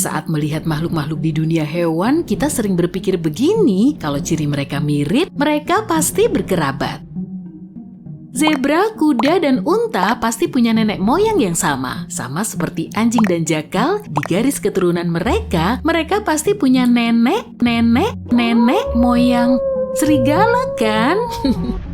Saat melihat makhluk-makhluk di dunia hewan, kita sering berpikir begini, kalau ciri mereka mirip, mereka pasti berkerabat. Zebra, kuda, dan unta pasti punya nenek moyang yang sama. Sama seperti anjing dan jakal, di garis keturunan mereka pasti punya nenek moyang serigala kan?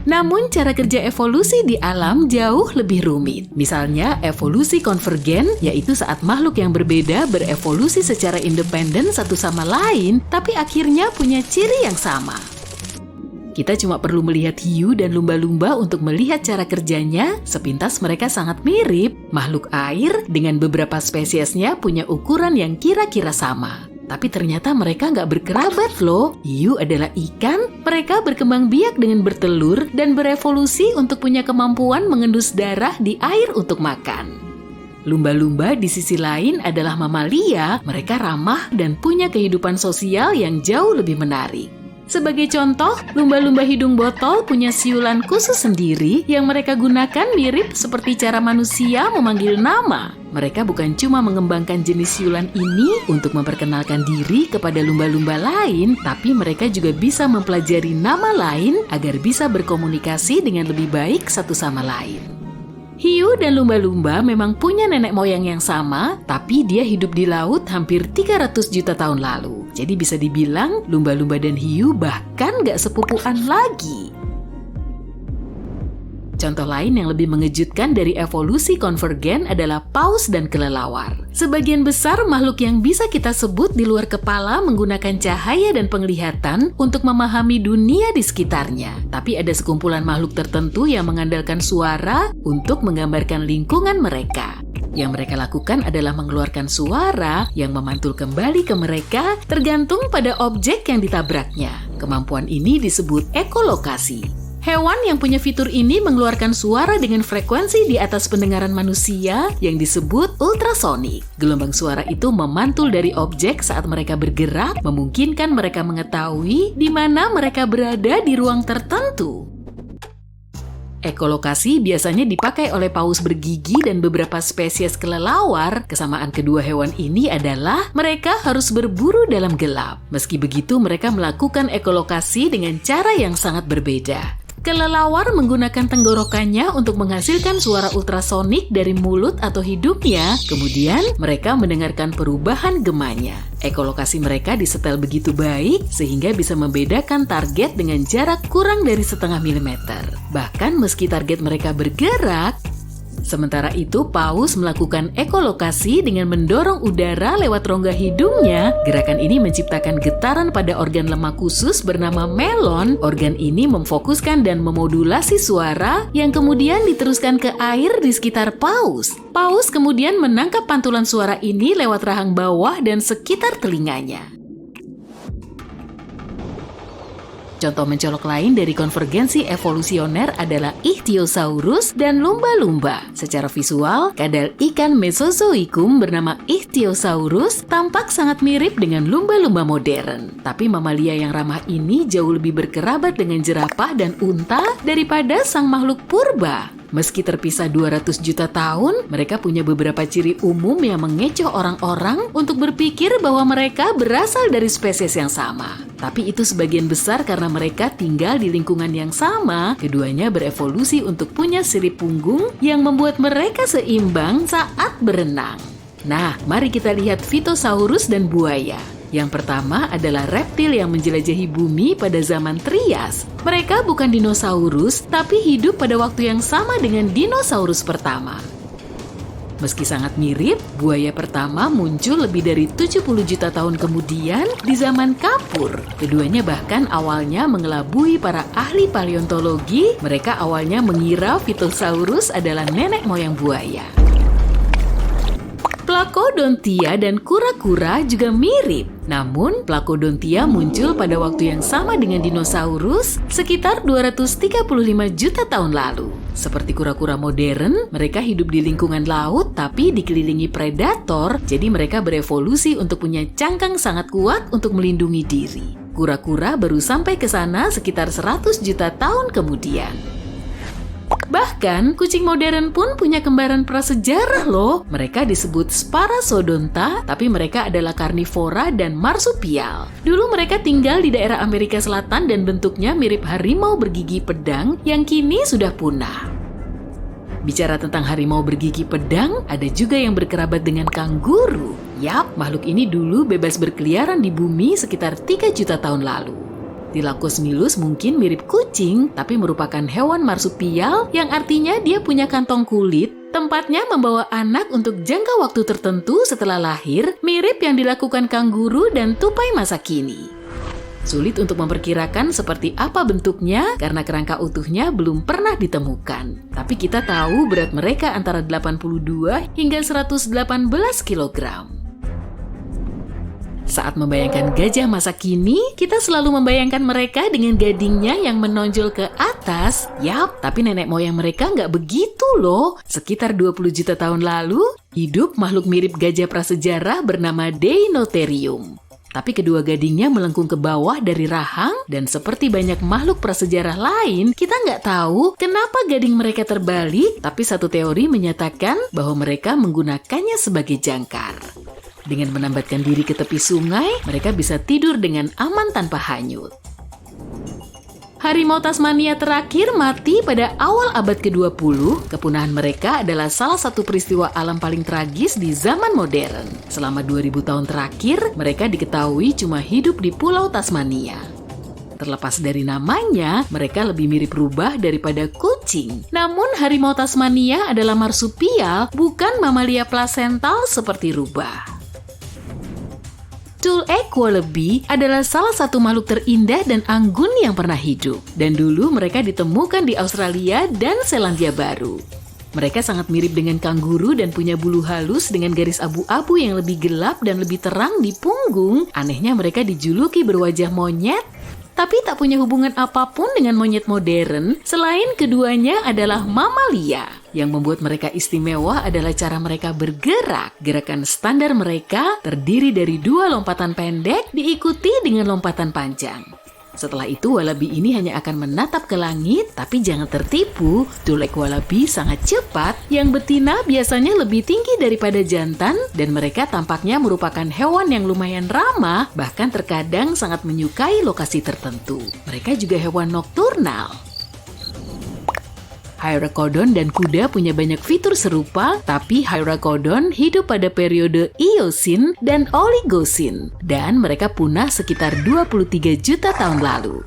Namun cara kerja evolusi di alam jauh lebih rumit. Misalnya evolusi konvergen, yaitu saat makhluk yang berbeda berevolusi secara independen satu sama lain, tapi akhirnya punya ciri yang sama. Kita cuma perlu melihat hiu dan lumba-lumba untuk melihat cara kerjanya. Sepintas mereka sangat mirip. Makhluk air dengan beberapa spesiesnya punya ukuran yang kira-kira sama. Tapi ternyata mereka nggak berkerabat loh. Hiu adalah ikan, mereka berkembang biak dengan bertelur dan berevolusi untuk punya kemampuan mengendus darah di air untuk makan. Lumba-lumba di sisi lain adalah mamalia, mereka ramah dan punya kehidupan sosial yang jauh lebih menarik. Sebagai contoh, lumba-lumba hidung botol punya siulan khusus sendiri yang mereka gunakan mirip seperti cara manusia memanggil nama. Mereka bukan cuma mengembangkan jenis siulan ini untuk memperkenalkan diri kepada lumba-lumba lain, tapi mereka juga bisa mempelajari nama lain agar bisa berkomunikasi dengan lebih baik satu sama lain. Hiu dan lumba-lumba memang punya nenek moyang yang sama, tapi dia hidup di laut hampir 300 juta tahun lalu. Jadi bisa dibilang lumba-lumba dan hiu bahkan gak sepupuan lagi. Contoh lain yang lebih mengejutkan dari evolusi konvergen adalah paus dan kelelawar. Sebagian besar makhluk yang bisa kita sebut di luar kepala menggunakan cahaya dan penglihatan untuk memahami dunia di sekitarnya. Tapi ada sekumpulan makhluk tertentu yang mengandalkan suara untuk menggambarkan lingkungan mereka. Yang mereka lakukan adalah mengeluarkan suara yang memantul kembali ke mereka tergantung pada objek yang ditabraknya. Kemampuan ini disebut ekolokasi. Hewan yang punya fitur ini mengeluarkan suara dengan frekuensi di atas pendengaran manusia yang disebut ultrasonik. Gelombang suara itu memantul dari objek saat mereka bergerak, memungkinkan mereka mengetahui di mana mereka berada di ruang tertentu. Ekolokasi biasanya dipakai oleh paus bergigi dan beberapa spesies kelelawar. Kesamaan kedua hewan ini adalah mereka harus berburu dalam gelap. Meski begitu, mereka melakukan ekolokasi dengan cara yang sangat berbeda. Kelelawar menggunakan tenggorokannya untuk menghasilkan suara ultrasonik dari mulut atau hidungnya. Kemudian mereka mendengarkan perubahan gemanya. Ekolokasi mereka disetel begitu baik sehingga bisa membedakan target dengan jarak kurang dari setengah milimeter. Bahkan meski target mereka bergerak, sementara itu, paus melakukan ekolokasi dengan mendorong udara lewat rongga hidungnya. Gerakan ini menciptakan getaran pada organ lemak khusus bernama melon. Organ ini memfokuskan dan memodulasi suara yang kemudian diteruskan ke air di sekitar paus. Paus kemudian menangkap pantulan suara ini lewat rahang bawah dan sekitar telinganya. Contoh mencolok lain dari konvergensi evolusioner adalah Ichthyosaurus dan lumba-lumba. Secara visual, kadal ikan Mesozoikum bernama Ichthyosaurus tampak sangat mirip dengan lumba-lumba modern. Tapi mamalia yang ramah ini jauh lebih berkerabat dengan jerapah dan unta daripada sang makhluk purba. Meski terpisah 200 juta tahun, mereka punya beberapa ciri umum yang mengecoh orang-orang untuk berpikir bahwa mereka berasal dari spesies yang sama. Tapi itu sebagian besar karena mereka tinggal di lingkungan yang sama. Keduanya berevolusi untuk punya sirip punggung yang membuat mereka seimbang saat berenang. Nah, mari kita lihat Phytosaurus dan buaya. Yang pertama adalah reptil yang menjelajahi bumi pada zaman Trias. Mereka bukan dinosaurus, tapi hidup pada waktu yang sama dengan dinosaurus pertama. Meski sangat mirip, buaya pertama muncul lebih dari 70 juta tahun kemudian di zaman Kapur. Keduanya bahkan awalnya mengelabui para ahli paleontologi. Mereka awalnya mengira Phytosaurus adalah nenek moyang buaya. Placodontia dan kura-kura juga mirip. Namun, Placodontia muncul pada waktu yang sama dengan dinosaurus sekitar 235 juta tahun lalu. Seperti kura-kura modern, mereka hidup di lingkungan laut tapi dikelilingi predator, jadi mereka berevolusi untuk punya cangkang sangat kuat untuk melindungi diri. Kura-kura baru sampai ke sana sekitar 100 juta tahun kemudian. Bahkan, kucing modern pun punya kembaran prasejarah loh. Mereka disebut Sparassodonta, tapi mereka adalah karnivora dan marsupial. Dulu mereka tinggal di daerah Amerika Selatan dan bentuknya mirip harimau bergigi pedang yang kini sudah punah. Bicara tentang harimau bergigi pedang, ada juga yang berkerabat dengan kanguru. Yap, makhluk ini dulu bebas berkeliaran di bumi sekitar 3 juta tahun lalu. Dilacosmilus mungkin mirip kucing, tapi merupakan hewan marsupial yang artinya dia punya kantong kulit, tempatnya membawa anak untuk jangka waktu tertentu setelah lahir, mirip yang dilakukan kanguru dan tupai masa kini. Sulit untuk memperkirakan seperti apa bentuknya karena kerangka utuhnya belum pernah ditemukan. Tapi kita tahu berat mereka antara 82 hingga 118 kg. Saat membayangkan gajah masa kini, kita selalu membayangkan mereka dengan gadingnya yang menonjol ke atas. Yap, tapi nenek moyang mereka nggak begitu loh. Sekitar 20 juta tahun lalu, hidup makhluk mirip gajah prasejarah bernama Deinotherium. Tapi kedua gadingnya melengkung ke bawah dari rahang, dan seperti banyak makhluk prasejarah lain, kita nggak tahu kenapa gading mereka terbalik, tapi satu teori menyatakan bahwa mereka menggunakannya sebagai jangkar. Dengan menambatkan diri ke tepi sungai, mereka bisa tidur dengan aman tanpa hanyut. Harimau Tasmania terakhir mati pada awal abad ke-20. Kepunahan mereka adalah salah satu peristiwa alam paling tragis di zaman modern. Selama 2000 tahun terakhir, mereka diketahui cuma hidup di Pulau Tasmania. Terlepas dari namanya, mereka lebih mirip rubah daripada kucing. Namun harimau Tasmania adalah marsupial, bukan mamalia plasental seperti rubah. Tule-egg wallaby adalah salah satu makhluk terindah dan anggun yang pernah hidup. Dan dulu mereka ditemukan di Australia dan Selandia Baru. Mereka sangat mirip dengan kanguru dan punya bulu halus dengan garis abu-abu yang lebih gelap dan lebih terang di punggung. Anehnya mereka dijuluki berwajah monyet, tapi tak punya hubungan apapun dengan monyet modern selain keduanya adalah mamalia. Yang membuat mereka istimewa adalah cara mereka bergerak. Gerakan standar mereka terdiri dari 2 lompatan pendek diikuti dengan lompatan panjang. Setelah itu, wallaby ini hanya akan menatap ke langit, tapi jangan tertipu, tule-egg wallaby sangat cepat, yang betina biasanya lebih tinggi daripada jantan, dan mereka tampaknya merupakan hewan yang lumayan ramah, bahkan terkadang sangat menyukai lokasi tertentu. Mereka juga hewan nokturnal. Hyracoddon dan kuda punya banyak fitur serupa, tapi Hyracoddon hidup pada periode Eocene dan Oligocene, dan mereka punah sekitar 23 juta tahun lalu.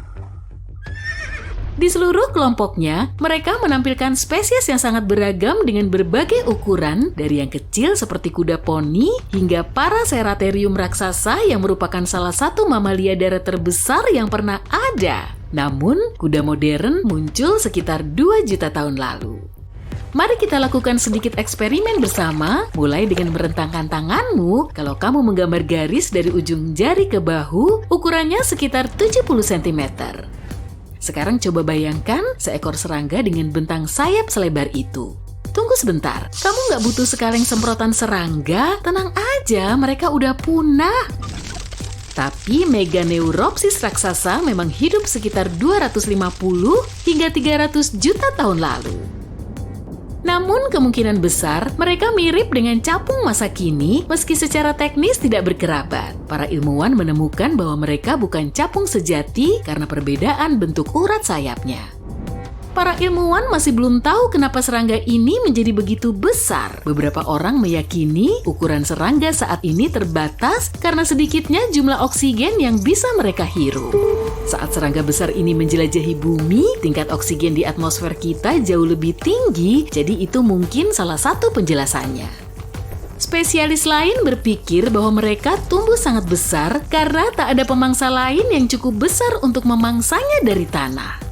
Di seluruh kelompoknya, mereka menampilkan spesies yang sangat beragam dengan berbagai ukuran, dari yang kecil seperti kuda poni hingga Paraceratherium raksasa yang merupakan salah satu mamalia darat terbesar yang pernah ada. Namun, kuda modern muncul sekitar 2 juta tahun lalu. Mari kita lakukan sedikit eksperimen bersama, mulai dengan merentangkan tanganmu. Kalau kamu menggambar garis dari ujung jari ke bahu, ukurannya sekitar 70 cm. Sekarang coba bayangkan seekor serangga dengan bentang sayap selebar itu. Tunggu sebentar, kamu nggak butuh sekaleng semprotan serangga? Tenang aja, mereka udah punah. Tapi Meganeuropsis raksasa memang hidup sekitar 250 hingga 300 juta tahun lalu. Namun kemungkinan besar mereka mirip dengan capung masa kini meski secara teknis tidak berkerabat. Para ilmuwan menemukan bahwa mereka bukan capung sejati karena perbedaan bentuk urat sayapnya. Para ilmuwan masih belum tahu kenapa serangga ini menjadi begitu besar. Beberapa orang meyakini ukuran serangga saat ini terbatas karena sedikitnya jumlah oksigen yang bisa mereka hirup. Saat serangga besar ini menjelajahi bumi, tingkat oksigen di atmosfer kita jauh lebih tinggi, jadi itu mungkin salah satu penjelasannya. Spesialis lain berpikir bahwa mereka tumbuh sangat besar karena tak ada pemangsa lain yang cukup besar untuk memangsanya dari tanah.